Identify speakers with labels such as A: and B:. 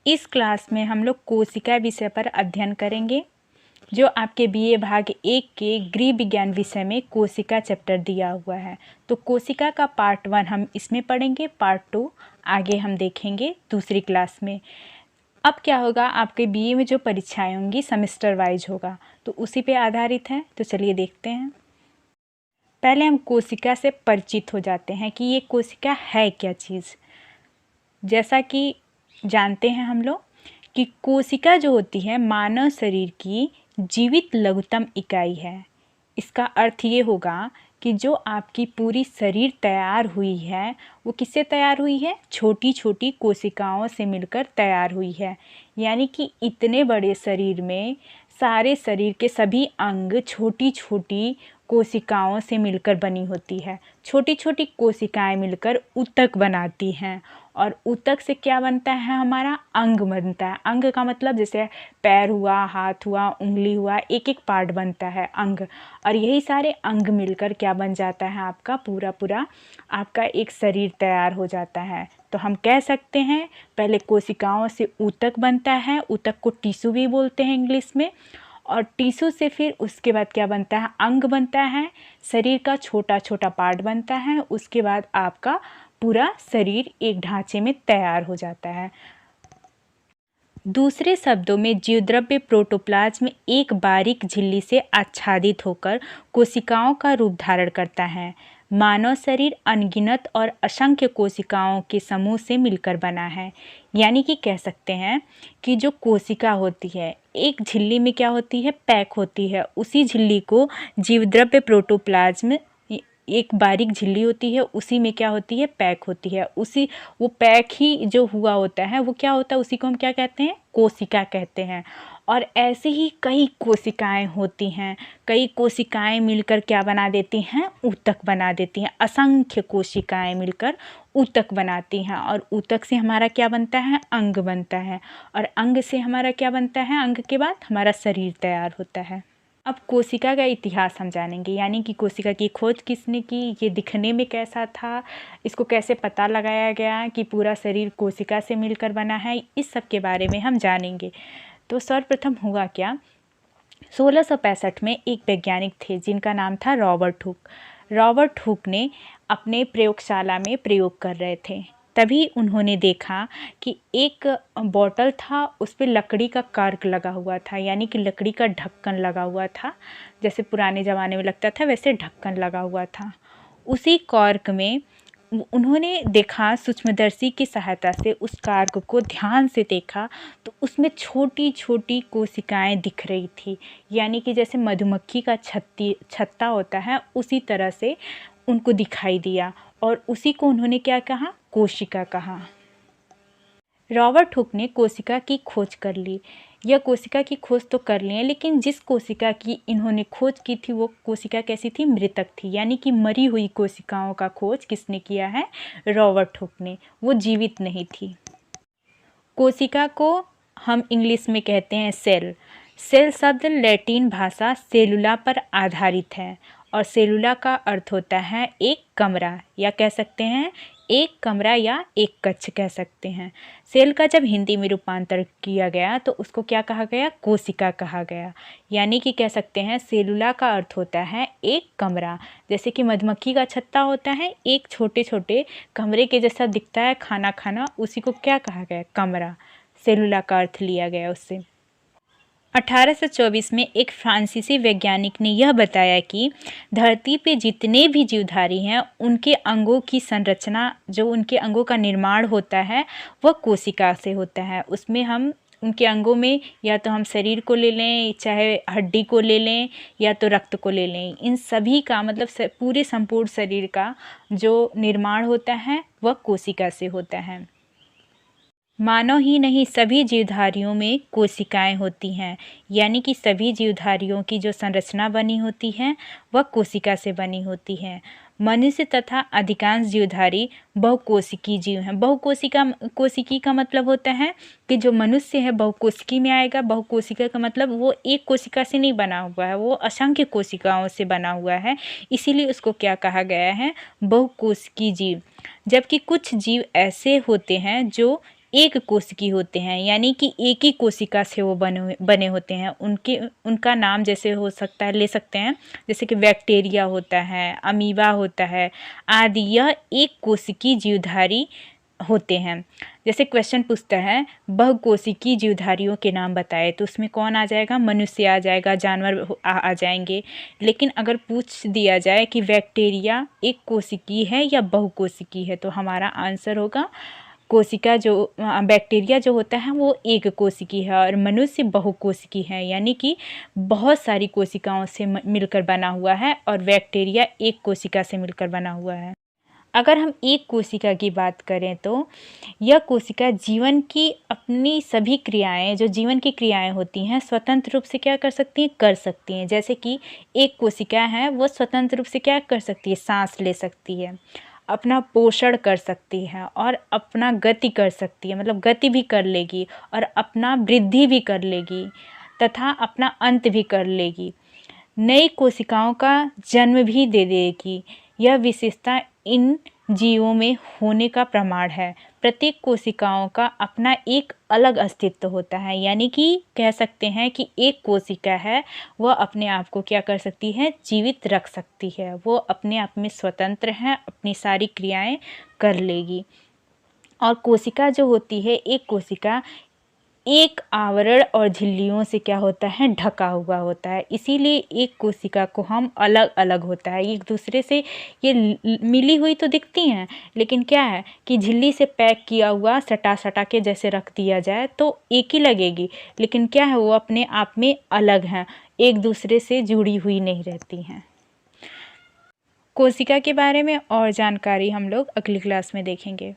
A: इस क्लास में हम लोग कोशिका विषय पर अध्ययन करेंगे, जो आपके बीए भाग 1 के गृह विज्ञान विषय में कोशिका चैप्टर दिया हुआ है। तो कोशिका का पार्ट 1 हम इसमें पढ़ेंगे, पार्ट 2 आगे हम देखेंगे दूसरी क्लास में। अब क्या होगा, आपके बीए में जो परीक्षाएं होंगी सेमेस्टर वाइज होगा, तो उसी पे आधारित है। तो चलिए देखते हैं। पहले हम कोशिका से परिचित हो जाते हैं कि ये कोशिका है क्या चीज़। जैसा कि जानते हैं हम लोग कि कोशिका जो होती है मानव शरीर की जीवित लघुत्तम इकाई है। इसका अर्थ ये होगा कि जो आपकी पूरी शरीर तैयार हुई है वो किससे तैयार हुई है? छोटी छोटी कोशिकाओं से मिलकर तैयार हुई है। यानी कि इतने बड़े शरीर में सारे शरीर के सभी अंग छोटी छोटी कोशिकाओं से मिलकर बनी होती है। छोटी छोटी कोशिकाएं मिलकर ऊतक बनाती हैं और ऊतक से क्या बनता है? हमारा अंग बनता है। अंग का मतलब जैसे पैर हुआ, हाथ हुआ, उंगली हुआ, एक एक पार्ट बनता है अंग। और यही सारे अंग मिलकर क्या बन जाता है? आपका पूरा आपका एक शरीर तैयार हो जाता है। तो हम कह सकते हैं पहले कोशिकाओं से ऊतक बनता है। ऊतक को टिश्यू भी बोलते हैं इंग्लिश में। और टिश्यू से फिर उसके बाद क्या बनता है? अंग बनता है। शरीर का छोटा छोटा पार्ट बनता है। उसके बाद आपका पूरा शरीर एक ढांचे में तैयार हो जाता है। दूसरे शब्दों में जीवद्रव्य प्रोटोप्लाज्म एक बारीक झिल्ली से आच्छादित होकर कोशिकाओं का रूप धारण करता है। मानव शरीर अनगिनत और असंख्य कोशिकाओं के समूह से मिलकर बना है। यानी कि कह सकते हैं कि जो कोशिका होती है एक झिल्ली में क्या होती है? पैक होती है। उसी झिल्ली को जीवद्रव्य प्रोटोप्लाज्म, एक बारीक झिल्ली होती है, उसी में क्या होती है? पैक होती है। उसी वो पैक ही जो हुआ होता है वो क्या होता है? उसी को हम क्या कहते हैं? कोशिका कहते हैं। और ऐसे ही कई कोशिकाएं होती हैं। कई कोशिकाएं मिलकर क्या बना देती हैं? ऊतक बना देती हैं। असंख्य कोशिकाएं मिलकर ऊतक बनाती हैं और ऊतक से हमारा क्या बनता है? अंग बनता है। और अंग से हमारा क्या बनता है? अंग के बाद हमारा शरीर तैयार होता है। अब कोशिका का इतिहास हम जानेंगे, यानी कि कोशिका की खोज किसने की, ये दिखने में कैसा था, इसको कैसे पता लगाया गया कि पूरा शरीर कोशिका से मिलकर बना है, इस सब के बारे में हम जानेंगे। तो सर्वप्रथम हुआ क्या, 1665 में एक वैज्ञानिक थे जिनका नाम था रॉबर्ट हुक। रॉबर्ट हुक ने अपने प्रयोगशाला में प्रयोग कर रहे थे। तभी उन्होंने देखा कि एक बॉटल था, उस पर लकड़ी का कार्क लगा हुआ था, यानी कि लकड़ी का ढक्कन लगा हुआ था। जैसे पुराने ज़माने में लगता था वैसे ढक्कन लगा हुआ था। उसी कॉर्क में उन्होंने देखा, सूक्ष्मदर्शी की सहायता से उस कार्क को ध्यान से देखा तो उसमें छोटी छोटी कोशिकाएं दिख रही थी। यानी कि जैसे मधुमक्खी का छत्ता होता है उसी तरह से उनको दिखाई दिया और उसी को उन्होंने क्या कहा? कोशिका कहा। रॉबर्ट हुक ने कोशिका की खोज कर ली। यह कोशिका की खोज तो कर ली है, लेकिन जिस कोशिका की इन्होंने खोज की थी वो कोशिका कैसी थी? मृतक थी। यानी कि मरी हुई कोशिकाओं का खोज किसने किया है? रॉबर्ट हुक ने। वो जीवित नहीं थी। कोशिका को हम इंग्लिश में कहते हैं सेल। सेल शब्द लैटिन भाषा सेलुला पर आधारित है और सेलुला का अर्थ होता है एक कमरा, या कह सकते हैं एक कमरा या एक कक्ष कह सकते हैं। सेल का जब हिंदी में रूपांतर किया गया तो उसको क्या कहा गया? कोशिका कहा गया। यानी कि कह सकते हैं सेलुला का अर्थ होता है एक कमरा। जैसे कि मधुमक्खी का छत्ता होता है, एक छोटे छोटे कमरे के जैसा दिखता है खाना खाना, उसी को क्या कहा गया? कमरा। सेलुला का अर्थ लिया गया उससे। 1824 में एक फ्रांसीसी वैज्ञानिक ने यह बताया कि धरती पे जितने भी जीवधारी हैं उनके अंगों की संरचना, जो उनके अंगों का निर्माण होता है वह कोशिका से होता है। उसमें हम उनके अंगों में या तो हम शरीर को ले लें, चाहे हड्डी को ले लें या तो रक्त को ले लें, इन सभी का मतलब पूरे संपूर्ण शरीर का जो निर्माण होता है वह कोशिका से होता है। मानव ही नहीं सभी जीवधारियों में कोशिकाएं होती हैं। यानी कि सभी जीवधारियों की जो संरचना बनी होती है वह कोशिका से बनी होती है। मनुष्य तथा अधिकांश जीवधारी बहुकोशिकी जीव हैं। कोशिकी का मतलब होता है कि जो मनुष्य है बहुकोशिकी में आएगा। बहुकोशिका का मतलब वो एक कोशिका से नहीं बना हुआ है, वो असंख्य कोशिकाओं से बना हुआ है, इसीलिए उसको क्या कहा गया है? बहुकोशिकी जीव। जबकि कुछ जीव ऐसे होते हैं जो एक कोशिकी होते हैं, यानी कि एक ही कोशिका से वो बने होते हैं। उनका नाम जैसे हो सकता है, ले सकते हैं, जैसे कि बैक्टीरिया होता है, अमीबा होता है आदि। यह एक कोशिकी जीवधारी होते हैं। जैसे क्वेश्चन पूछता है बहुकोशिकीय जीवधारियों के नाम बताए, तो उसमें कौन आ जाएगा? मनुष्य आ जाएगा, जानवर आ जाएंगे। लेकिन अगर पूछ दिया जाए कि बैक्टीरिया एक कोशिकीय है या बहुकोशिकीय है, तो हमारा आंसर होगा कोशिका जो बैक्टीरिया जो होता है वो एक कोशिकीय है और मनुष्य बहुकोशिकीय है, यानी कि बहुत सारी कोशिकाओं से मिलकर बना हुआ है और बैक्टीरिया एक कोशिका से मिलकर बना हुआ है। अगर हम एक कोशिका की बात करें तो यह कोशिका जीवन की अपनी सभी क्रियाएं, जो जीवन की क्रियाएं होती हैं, स्वतंत्र रूप से क्या कर सकती हैं? कर सकती हैं। जैसे कि एक कोशिका है वो स्वतंत्र रूप से क्या कर सकती है? सांस ले सकती है, अपना पोषण कर सकती है और अपना गति कर सकती है, मतलब गति भी कर लेगी और अपना वृद्धि भी कर लेगी तथा अपना अंत भी कर लेगी। नई कोशिकाओं का जन्म भी दे देगी। यह विशेषता इन जीवों में होने का प्रमाण है। प्रत्येक कोशिकाओं का अपना एक अलग अस्तित्व होता है, यानी कि कह सकते हैं कि एक कोशिका है वह अपने आप को क्या कर सकती है? जीवित रख सकती है। वो अपने आप में स्वतंत्र है, अपनी सारी क्रियाएं कर लेगी। और कोशिका जो होती है, एक कोशिका एक आवरण और झिल्लियों से क्या होता है? ढका हुआ होता है। इसीलिए एक कोशिका को हम अलग अलग होता है, एक दूसरे से ये मिली हुई तो दिखती हैं, लेकिन क्या है कि झिल्ली से पैक किया हुआ सटा सटा के जैसे रख दिया जाए तो एक ही लगेगी, लेकिन क्या है वो अपने आप में अलग हैं, एक दूसरे से जुड़ी हुई नहीं रहती हैं। कोशिका के बारे में और जानकारी हम लोग अगली क्लास में देखेंगे।